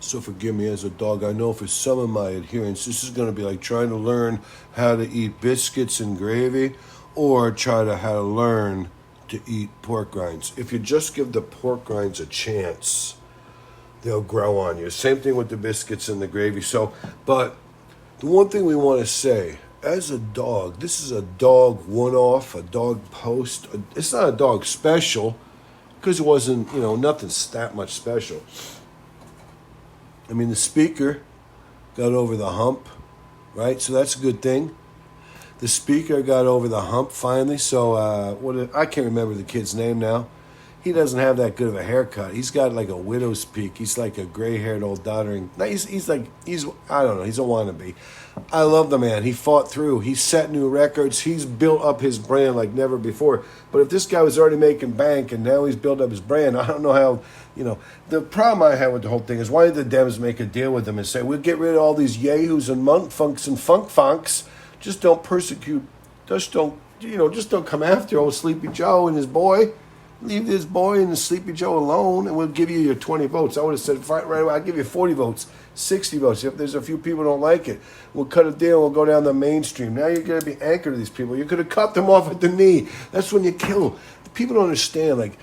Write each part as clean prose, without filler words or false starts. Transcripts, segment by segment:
So forgive me as a dog. I know for some of my adherents, this is going to be like trying to learn how to eat biscuits and gravy or try to how to learn to eat pork rinds. If you just give the pork rinds a chance, they'll grow on you. Same thing with the biscuits and the gravy. So, but the one thing we want to say, as a dog, this is a dog one-off, a dog post. It's not a dog special because it wasn't, nothing that much special. I mean, the speaker got over the hump, right? So that's a good thing. The speaker got over the hump finally. So I can't remember the kid's name now. He doesn't have that good of a haircut. He's got like a widow's peak. He's like a gray-haired old doddering. He's I don't know. He's a wannabe. I love the man. He fought through. He set new records. He's built up his brand like never before. But if this guy was already making bank and now he's built up his brand, I don't know how, The problem I have with the whole thing is why did the Dems make a deal with him and say, we'll get rid of all these yahoos and monk-funks and funk-funks. Just don't persecute. Just don't come after old Sleepy Joe and his boy. Leave this boy and the Sleepy Joe alone, and we'll give you your 20 votes. I would have said right away, I'll give you 40 votes, 60 votes. If there's a few people who don't like it, we'll cut a deal, we'll go down the mainstream. Now you're going to be anchored to these people. You could have cut them off at the knee. That's when you kill. People don't understand,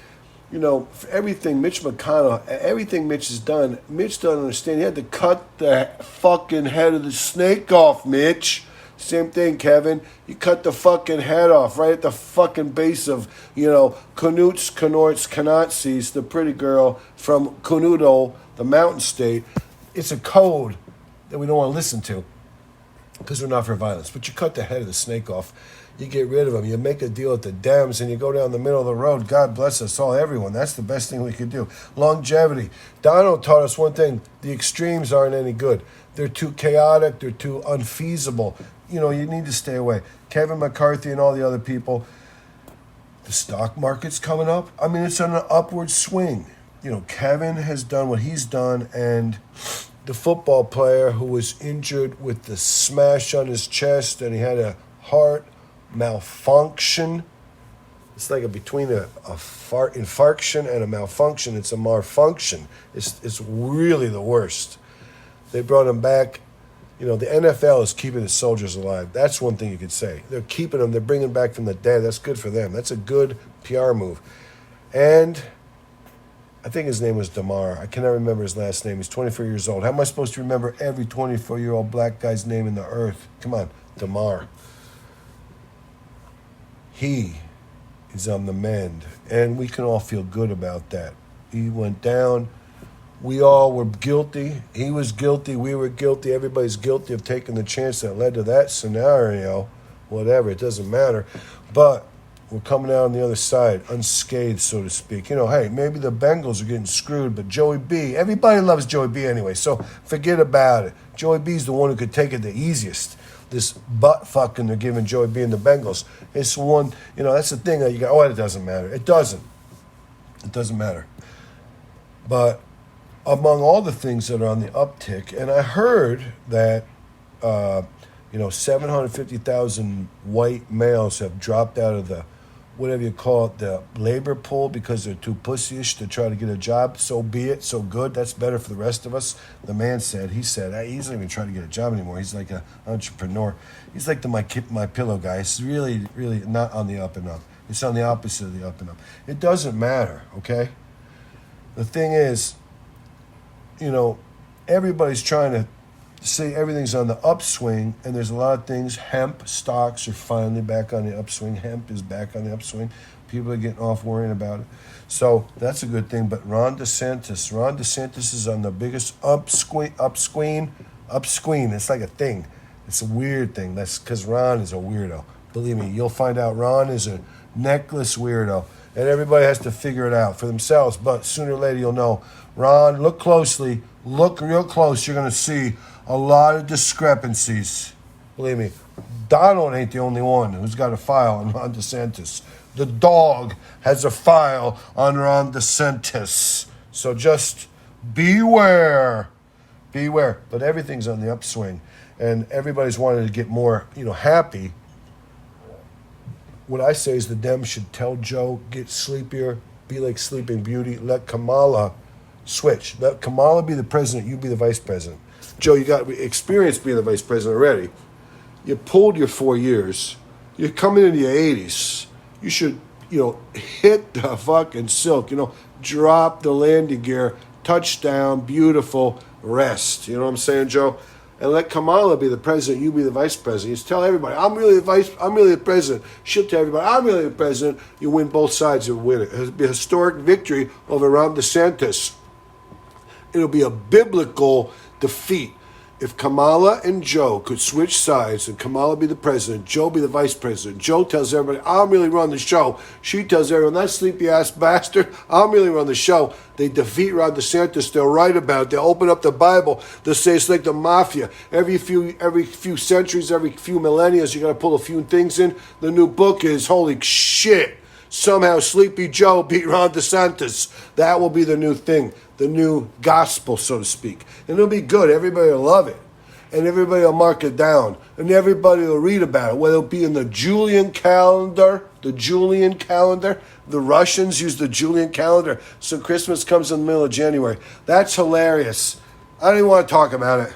for everything Mitch McConnell, everything Mitch has done, Mitch doesn't understand. He had to cut the fucking head of the snake off, Mitch. Same thing, Kevin. You cut the fucking head off right at the fucking base of, Knorts, Kanotsis, the pretty girl from Kunudo, the mountain state. It's a code that we don't want to listen to because we're not for violence. But you cut the head of the snake off. You get rid of him. You make a deal with the Dems and you go down the middle of the road. God bless us all, everyone. That's the best thing we could do. Longevity. Donald taught us one thing. The extremes aren't any good. They're too chaotic. They're too unfeasible. You need to stay away. Kevin McCarthy and all the other people, the stock market's coming up. I mean, it's on an upward swing. Kevin has done what he's done, and the football player who was injured with the smash on his chest and he had a heart malfunction. It's like between a infarction and a malfunction. It's a malfunction. It's really the worst. They brought him back. The NFL is keeping the soldiers alive. That's one thing you could say. They're keeping them. They're bringing back from the dead. That's good for them. That's a good PR move. And I think his name was Damar. I cannot remember his last name. He's 24 years old. How am I supposed to remember every 24-year-old black guy's name in the earth? Come on, Damar. He is on the mend, and we can all feel good about that. He went down. We all were guilty. He was guilty. We were guilty. Everybody's guilty of taking the chance that led to that scenario. Whatever, it doesn't matter. But we're coming out on the other side, unscathed, so to speak. Hey, maybe the Bengals are getting screwed, but Joey B, everybody loves Joey B anyway, so forget about it. Joey B's the one who could take it the easiest. This butt fucking they're giving Joey B and the Bengals. It's one, that's the thing that you go, it doesn't matter. It doesn't. It doesn't matter. But among all the things that are on the uptick, and I heard that, 750,000 white males have dropped out of the, whatever you call it, the labor pool because they're too pussyish to try to get a job. So be it, so good. That's better for the rest of us. The man said, he doesn't even try to get a job anymore. He's like an entrepreneur. He's like the My Pillow guy. It's really, really not on the up and up. It's on the opposite of the up and up. It doesn't matter, okay? The thing is, everybody's trying to say everything's on the upswing, and there's a lot of things. Hemp stocks are finally back on the upswing. Hemp is back on the upswing. People are getting off worrying about it. So that's a good thing. But Ron DeSantis is on the biggest upswing. It's like a thing. It's a weird thing. That's because Ron is a weirdo. Believe me, you'll find out Ron is a necklace weirdo. And everybody has to figure it out for themselves. But sooner or later, you'll know. Ron, look closely. Look real close. You're going to see a lot of discrepancies. Believe me, Donald ain't the only one who's got a file on Ron DeSantis. The dog has a file on Ron DeSantis. So just beware. Beware. But everything's on the upswing. And everybody's wanting to get more, happy. What I say is the Dems should tell Joe, get sleepier, be like Sleeping Beauty, let Kamala Switch. Let Kamala be the president. You be the vice president. Joe, you got experience being the vice president already. You pulled your 4 years. You're coming into your 80s. You should, hit the fucking silk. Drop the landing gear. Touchdown. Beautiful. Rest. You know what I'm saying, Joe? And let Kamala be the president, you be the vice president. You just tell everybody, I'm really the president. She'll tell everybody, I'm really the president. You win both sides, you win it. It'll be a historic victory over Ron DeSantis. It'll be a biblical defeat. If Kamala and Joe could switch sides and Kamala be the president, Joe be the vice president, Joe tells everybody, I'm really running the show. She tells everyone, that sleepy-ass bastard, I'm really running the show. They defeat Ron DeSantis. They'll write about it. They'll open up the Bible. They'll say it's like the mafia. Every few centuries, every few millennia, you got to pull a few things in. The new book is, holy shit, somehow Sleepy Joe beat Ron DeSantis. That will be the new thing, the new gospel, so to speak. And it'll be good. Everybody will love it. And everybody will mark it down. And everybody will read about it, whether it be in the Julian calendar. The Russians use the Julian calendar. So Christmas comes in the middle of January. That's hilarious. I don't even want to talk about it.